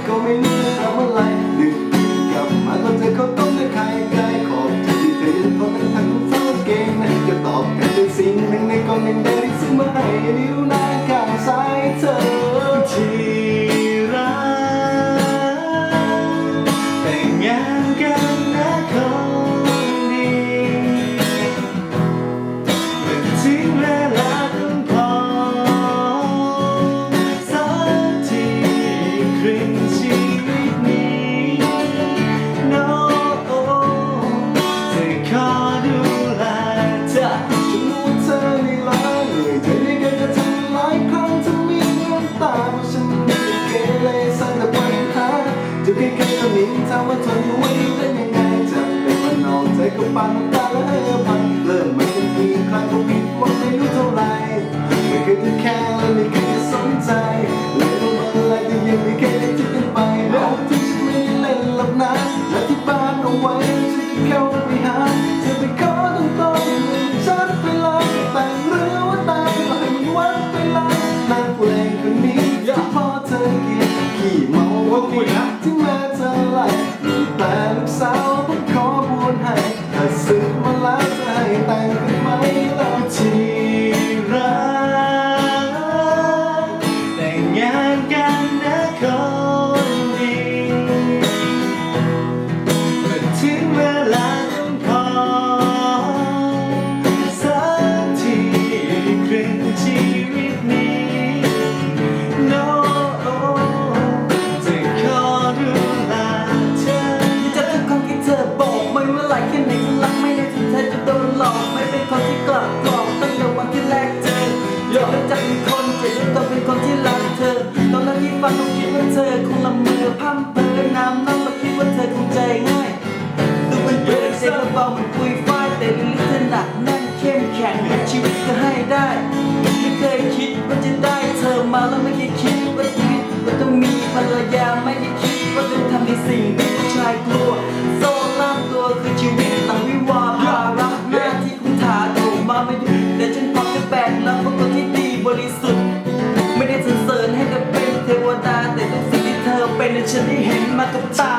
ก็ไม่รู้จะทำอะไรดึกกลับมาก็เจอเขาต้มด้วยไข่ไก่ขอบใจที่เธอยังทนทั้งเศร้าเก่งจะตอบแทนด้วยสิ่งหนึ่งในกล่องแดงๆที่ซื้อมาให้นิ้วนางข้างซ้ายเธอที่รักแต่งงานกันนะคนดีแต่ถึงเวลาต้องขอสักทีครึ่งชีวิตนี้ No จะขอดูแลเธอฉันรู้ว่าเธอนี่ละเหนื่อยใจในการจะทำหลายครั้งจะมีน้ำตาเพราะฉันไม่ได้เกเรสร้างแต่ปัญหาจะใครๆก็นินทาว่าทนอยู่ไว้ได้ยังไงจะเป็นวันนอกใจก็ปานน้ำตาและพังเริ่มมาเป็นปีครั้งก็ผิดหวังไม่รู้เท่าไรไม่เคยจะแค่และไม่เคยจะสนใจเลยรู้ว่าอะไรแต่ยังไม่เคยจะทิ้งไปแล้วที่ฉันไม่ได้เล่นหลับนะและที่บ้านเอาไว้ฉันจะเข้าไปหาเธอไปขอตรงๆฉันไปเลยแต่งหรือว่าตายก็ให้มันวัดไปเลยนักเลงคนนี้ที่พอเธอเกลียดขี้เมาวันนี้ที่แม่เธอไล่แต่ลูกสาวต้องขอบวชให้ถ้าสึกมาแล้วจะให้แต่งกันไหมแล้วที่รักแต่งงานกันนะคนดีเมื่อถึงเวลาต้องขอสักทีครึ่งชีวิตนี้ No จะขอดูแลเธอที่จะทุกครั้งที่เธอบอกไม่ว่าไหลแค่ไหนก็รักไม่ได้ถึงเธอจะโดนหลอกไม่เป็นคนที่กลับกรอกตั้งแต่วันที่แรกเจออยากจะเป็นคนจะรู้ตัวเป็นคนที่รักเธอตอนแรกที่ฟังก็คิดว่าเธอคงละเมอพร่ำเพ้อน้ำน้ำมาคิดว่าเธอคงใจง่ายดูเป็นเบอร์เซลเบาเหมือนปุยฝ้ายแต่ลึกๆเธอหนักแน่นเข้มแข็งชีวิตก็ให้ได้ไม่เคยคิดว่าจะได้เธอมาแล้วไม่เคยคิดว่าชีวิตว่าต้องมีภรรยาไม่ได้คิดว่าจะทำในสิ่งที่ผู้ชายกลัวโซ่ล่ามตัวคือชีวิตหลังวิวาห์ภาระหน้าที่คุณถาโถมาไม่หยุดแต่ฉันพร้อมจะแบกรับเพราะคนที่ดีบริสุทธิ์ไม่ได้สรรเสริญให้เธอเป็นเทวดาแต่ทุกสิ่งที่เธอเป็นฉันได้เห็นมากับตา